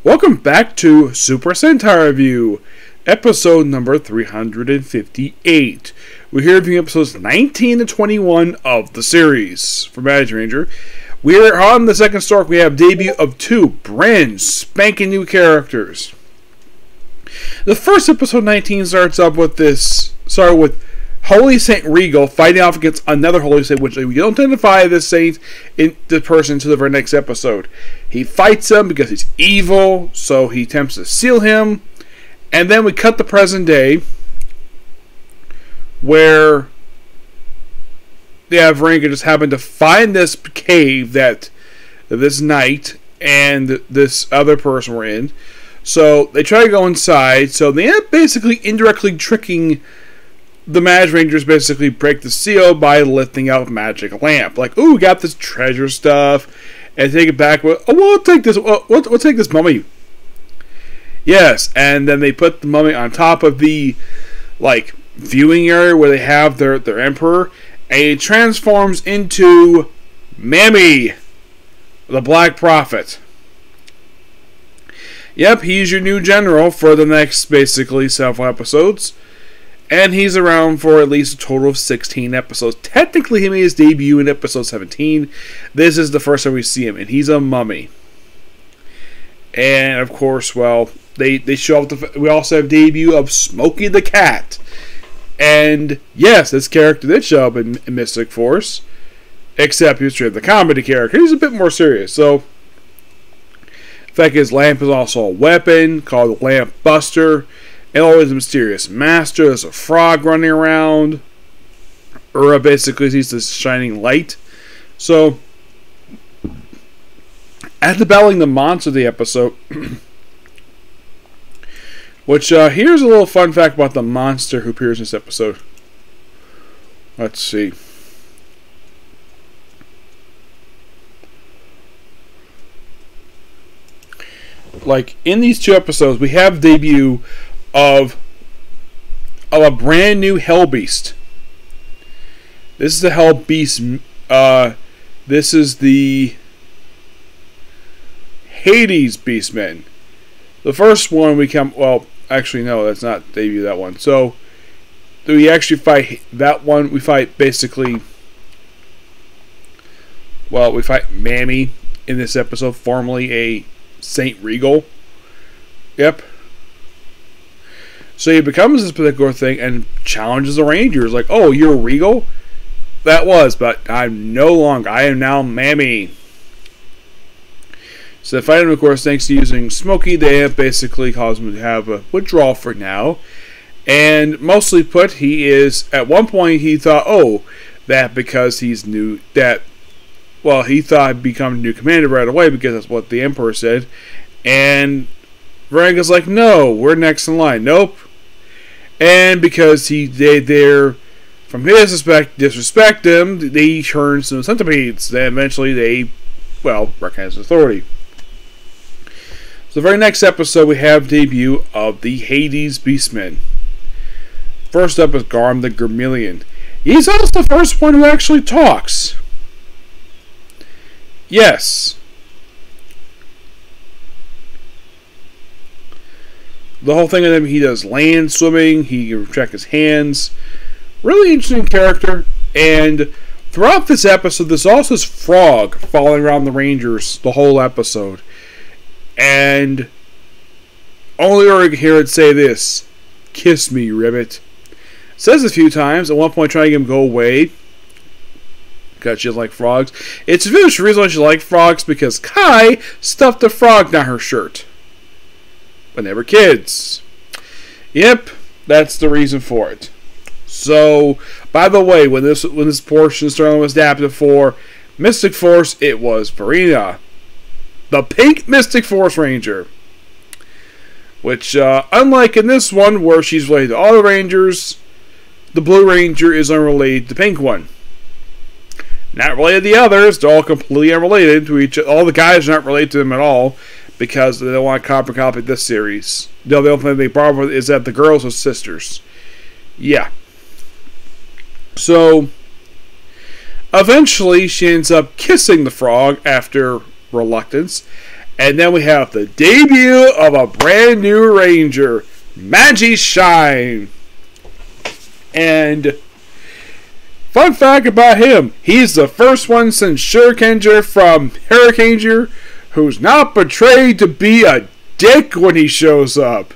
Welcome back to Super Sentai Review, episode number 358. We're here reviewing episodes 19 to 21 of the series for Magiranger. We're on the second story. We have debut of two brand spanking new characters. The first episode 19 starts with Holy Saint Regal fighting off against another Holy Saint, which we don't identify this saint in the person until the very next episode. He fights him because he's evil, so he attempts to seal him. And then we cut the present day, where the Magiranger just happened to find this cave that this knight and this other person were in. So they try to go inside, so they end up basically indirectly tricking the Magirangers, basically break the seal by lifting out magic lamp. Like, ooh, we got this treasure stuff, and take it back. We'll take this. We'll take this mummy. Yes, and then they put the mummy on top of the viewing area where they have their emperor, and he transforms into Mammy, the Black Prophet. Yep, he's your new general for the next basically several episodes. And he's around for at least a total of 16 episodes. Technically, he made his debut in episode 17. This is the first time we see him, and he's a mummy. And, of course, well, they show up. We also have debut of Smokey the Cat. And, yes, this character did show up in Mystic Force. Except he was straight the comedy character. He's a bit more serious. So, in fact, his lamp is also a weapon called the Lamp Buster. And always a mysterious master. There's a frog running around. Ura basically sees this shining light. So, after battling the monster of the episode, which here's a little fun fact about the monster who appears in this episode. Let's see. In these two episodes, we have debut of a brand new Hell Beast. This is the Hell Beast. This is the Hades Beastmen. The first one actually no, that's not debut that one. So we actually fight that one. We fight basically. Well, we fight Mammy in this episode, formerly a Saint Regal. Yep. So he becomes this particular thing and challenges the Rangers. Like, oh, you're Regal? That was, but I'm no longer. I am now Mammy. So they fight him, of course, thanks to using Smokey. They have basically caused him to have a withdrawal for now. And mostly put, he is, at one point he thought, that because he's new, he thought he'd become new commander right away because that's what the Emperor said. And Varanga's like, no, we're next in line. Nope. And because they're from his disrespect him, they turn some centipedes. Then eventually they, recognize authority. So the very next episode we have debut of the Hades Beastmen. First up is Garm the Germillion. He's also the first one who actually talks. Yes. The whole thing of him, he does land swimming, he can track his hands. Really interesting character. And throughout this episode, there's also this frog following around the Rangers the whole episode. And only I can hear it say this: "Kiss me, Ribbit." Says a few times, at one point trying to get him to go away. Because she doesn't like frogs. It's a reason why she likes frogs, because Kai stuffed a frog down her shirt when they were kids. Yep, that's the reason for it. So, by the way, when this portion story was adapted for Mystic Force, it was Verena, the pink Mystic Force Ranger. Which, unlike in this one, where she's related to all the Rangers, the Blue Ranger is unrelated to the pink one. Not related to the others. They're all completely unrelated to each other. All the guys are not related to them at all, because they don't want to copy this series. The only thing they problem is that the girls are sisters. Yeah. So, eventually, she ends up kissing the frog after reluctance, And then we have the debut of a brand new Ranger, Magishine. And fun fact about him, he's the first one since Shurikenger from Hurricaneger who's not portrayed to be a dick when he shows up.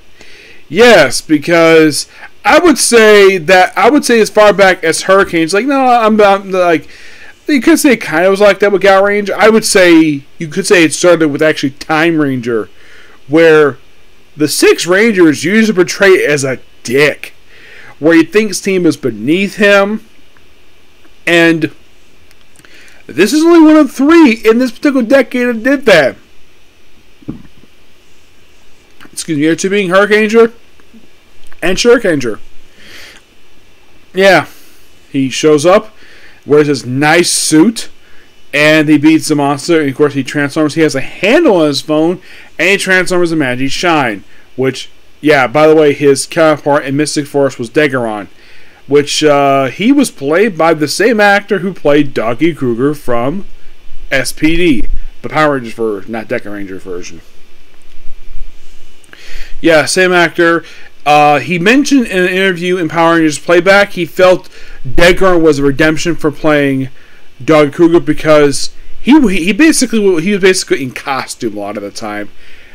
Yes, because I would say as far back as Hurricanes, like, no, I'm not, like, you could say it kind of was like that with Gal Ranger. I would say, you could say it started with actually Time Ranger, where the 6 Rangers usually portray as a dick, where he thinks team is beneath him, and this is only one of 3 in this particular decade that did that. Excuse me, 2 being Hurricaneger and Shurikenger. Yeah, he shows up, wears his nice suit, and he beats the monster, and of course he transforms. He has a handle on his phone, and he transforms into Magishine, which, yeah, by the way, his counterpart in Mystic Force was Degeron, which he was played by the same actor who played Doggy Kruger from SPD, the Power Rangers version, not Deca Ranger version. Yeah, same actor. He mentioned in an interview in Power Rangers Playback he felt Degeron was a redemption for playing Doggy Kruger because he was basically in costume a lot of the time.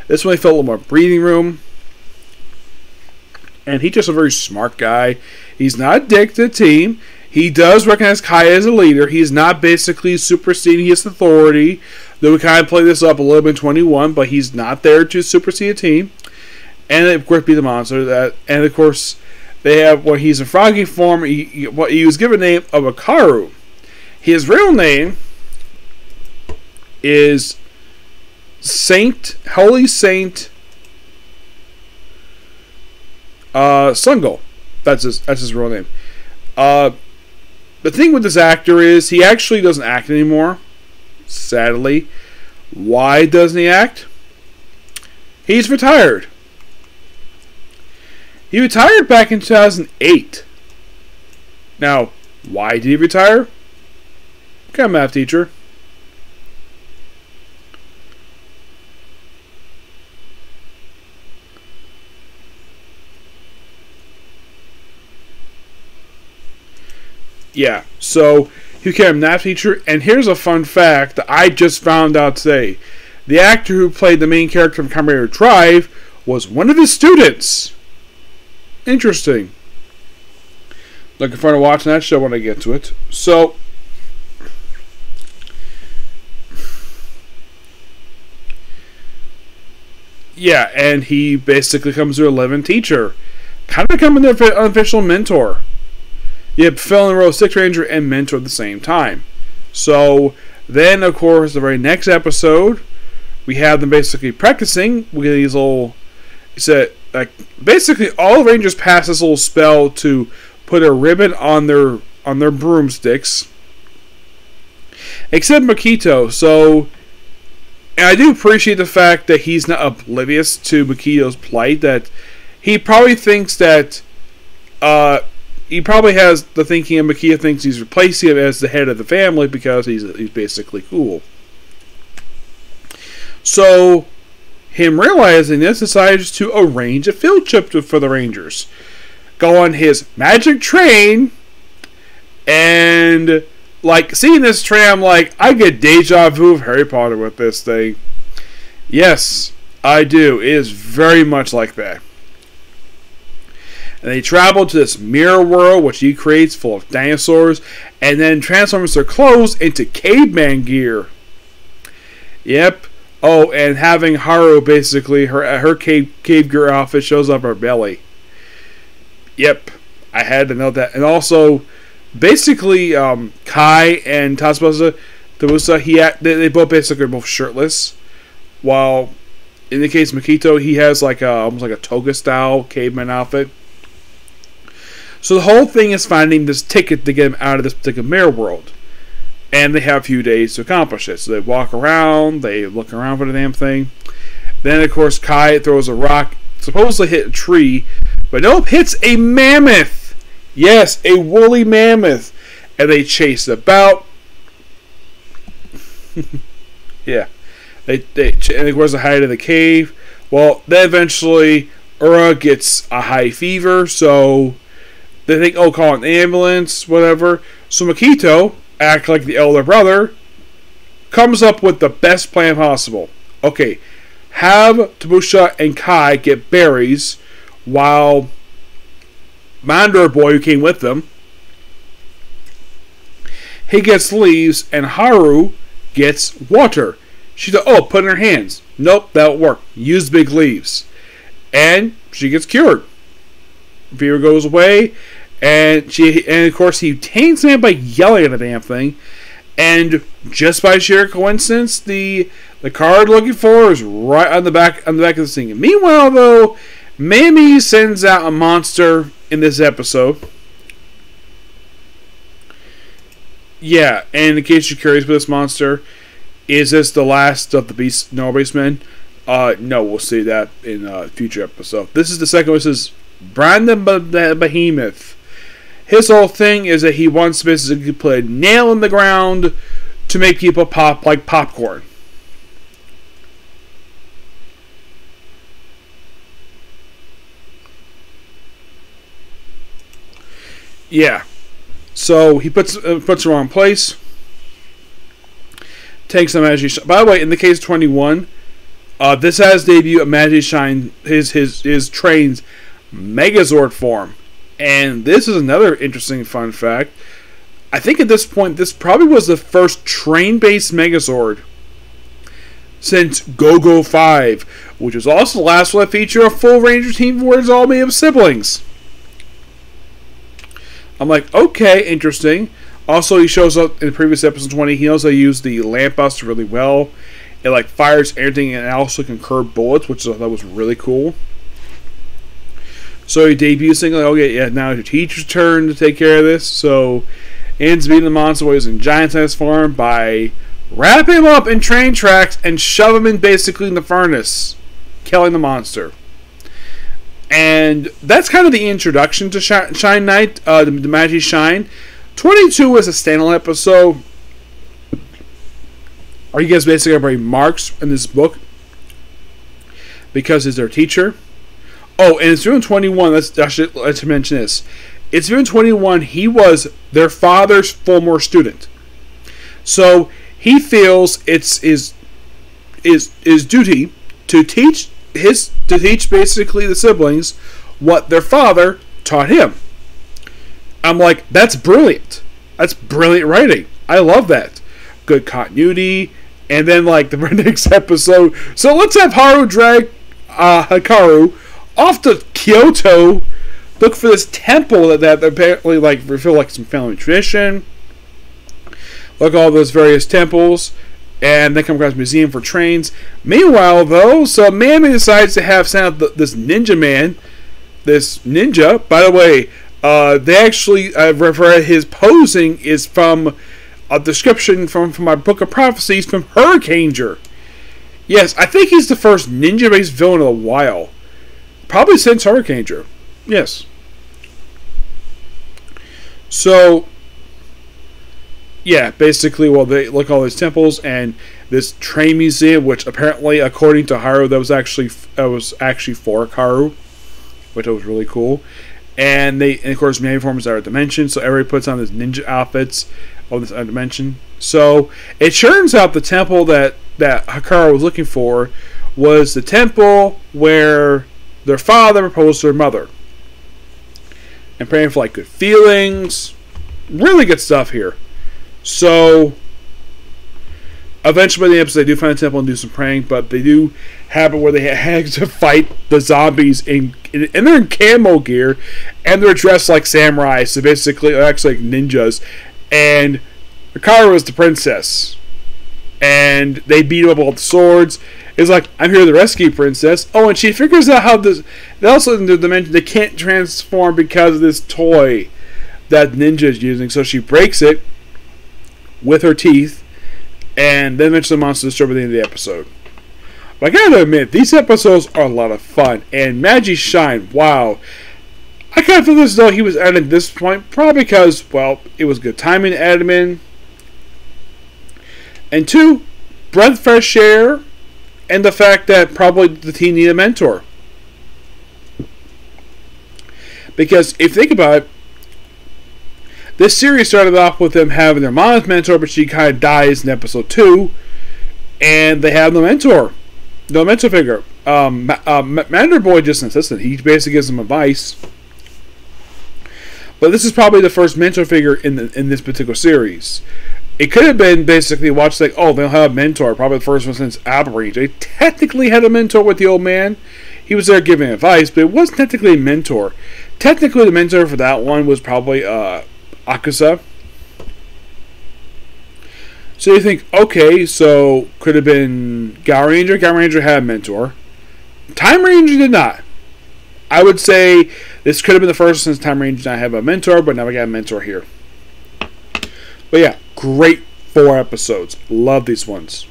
This one he felt a little more breathing room. And he's just a very smart guy. He's not a dick to the team. He does recognize Kai as a leader. He's not basically superseding his authority. Though we kind of play this up a little bit in 21, but he's not there to supersede a team. And of course, be the monster. And of course, they have when he's in froggy form. He was given the name of Akaru. His real name is Holy Saint Sungal. That's his real name. The thing with this actor is he actually doesn't act anymore. Sadly, why doesn't he act? He's retired. He retired back in 2008. Now, why did he retire? Okay, math teacher. Yeah, so he became a math teacher, and here's a fun fact that I just found out today. The actor who played the main character from Kamen Rider Drive was one of his students. Interesting. Looking forward to watching that show when I get to it. So, yeah, and he basically comes to a living teacher. Kind of becoming their unofficial mentor. Yep, fell in the role of 6 Ranger and mentor at the same time. So, then, of course, the very next episode, we have them basically practicing. We get these little... basically, all the Rangers pass this little spell to put a ribbon on their broomsticks. Except Makito. So, and I do appreciate the fact that he's not oblivious to Makito's plight. That he probably thinks that... he probably has the thinking of Makito thinks he's replacing him as the head of the family because he's basically cool. So, him realizing this, decides to arrange a field trip for the Rangers. Go on his magic train, and, like, seeing this train, I'm like, I get deja vu of Harry Potter with this thing. Yes, I do. It is very much like that. And they travel to this mirror world, which he creates full of dinosaurs, and then transforms their clothes into caveman gear. Yep. Oh, and having Haru, basically, her cave gear outfit shows up her belly. Yep. I had to know that. And also, basically, Kai and Tabusa, they both basically are both shirtless. While, in the case of Makito, he has like almost like a toga-style caveman outfit. So the whole thing is finding this ticket to get him out of this particular mirror world. And they have a few days to accomplish it. So they walk around, they look around for the damn thing. Then, of course, Kai throws a rock, supposed to hit a tree, but nope, hits a mammoth. Yes, a woolly mammoth. And they chase it about. Yeah. And of course, the height of the cave. Well, then eventually, Ura gets a high fever, so they think, oh, call an ambulance, whatever. So Makito, act like the elder brother, comes up with the best plan possible. Okay, have Tabusha and Kai get berries, while Mandor Boy, who came with them, he gets leaves, and Haru gets water. She said, oh, put in her hands. Nope, that won't work. Use big leaves. And she gets cured. Fever goes away, and of course he taints man by yelling at the damn thing. And just by sheer coincidence, the card looking for is right on the back of the thing. Meanwhile, though, Mamie sends out a monster in this episode. Yeah, and in case you're curious about this monster, is this the last of the Beastmen? No, we'll see that in a future episode. This is the second one. This is Brandon the Behemoth. His whole thing is that he wants to basically put a nail in the ground to make people pop like popcorn. Yeah. So he puts the wrong place. Takes the Magishine. By the way, in the case of 21, this has debut of Magishine, his train's Megazord form. And this is another interesting fun fact. I think at this point, this probably was the first train-based Megazord since Go-Go 5, which was also the last one that featured a full Ranger team where it's all made of siblings. I'm like, okay, interesting. Also, he shows up in the previous episode 20. He knows how to use the lamp buster really well. It like fires everything and also can curb bullets, which I thought was really cool. So he debuts saying, like, okay, yeah, now it's your teacher's turn to take care of this. So ends beating the monster boys in giant size form by wrapping him up in train tracks and shove him in basically in the furnace, killing the monster. And that's kind of the introduction to Shine Knight, the Magishine. 22 is a standalone episode. Or you guys basically everybody marks in this book because he's their teacher. Oh, and it's in 21. Let's mention this. It's in 21. He was their father's former student, so he feels it's his duty to teach basically the siblings what their father taught him. I'm like, that's brilliant. That's brilliant writing. I love that. Good continuity. And then, like, the next episode, so let's have Haru drag Hikaru off to Kyoto, look for this temple that apparently, like, feel like some family tradition. Look at all those various temples, and then come across a museum for trains. Meanwhile, though, so Mammy decides to have sent out this ninja man, this ninja. By the way, they actually refer his posing is from a description from my book of prophecies from Hurricaneger. Yes, I think he's the first ninja-based villain in a while. Probably since Hurricaneger. Yes. So, yeah, basically, well, they look at all these temples and this train museum, which apparently, according to Haru, that was actually for Haru, which was really cool. And of course, many forms are dimension, so everybody puts on these ninja outfits of this dimension. So it turns out the temple that Hikaru was looking for was the temple where their father proposed to their mother. And praying for like good feelings. Really good stuff here. So eventually by the episode they do find the temple and do some praying, but they do have it where they had to fight the zombies and they're in camo gear and they're dressed like samurais, so basically actually like ninjas. And Hikaru is the princess. And they beat him up with all the swords. It's like, I'm here to rescue princess. Oh, and she figures out how this. They also in the dimension they can't transform because of this toy that ninja is using. So she breaks it with her teeth, and then eventually the monster is destroyed by the end of the episode. But I gotta admit, these episodes are a lot of fun. And Magishine, wow. I kind of feel as though he was added at this point, probably because, well, it was good timing to add him in. And two, breath of fresh air, and the fact that probably the team needed a mentor. Because if you think about it, this series started off with them having their mom's mentor, but she kind of dies in episode 2, and they have no mentor. No mentor figure. Mandarin Boy just an assistant. He basically gives them advice. But this is probably the first mentor figure in this particular series. It could have been basically watched like, oh, they'll have a mentor. Probably the first one since Magiranger. They technically had a mentor with the old man. He was there giving advice, but it wasn't technically a mentor. Technically, the mentor for that one was probably Akusa. So you think, okay, so could have been Magiranger. Magiranger had a mentor. Time Ranger did not. I would say this could have been the first since Time Ranger did not have a mentor, but now we got a mentor here. But yeah, great 4 episodes. Love these ones.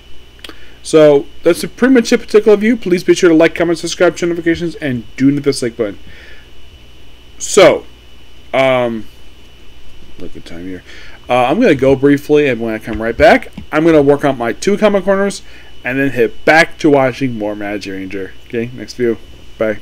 So that's pretty much it, particular view. Please be sure to like, comment, subscribe, turn notifications, and do hit the like button. So, look at time here. I'm going to go briefly, and when I come right back, I'm going to work on my 2 comic corners, and then hit back to watching more Magiranger. Okay, next view. Bye.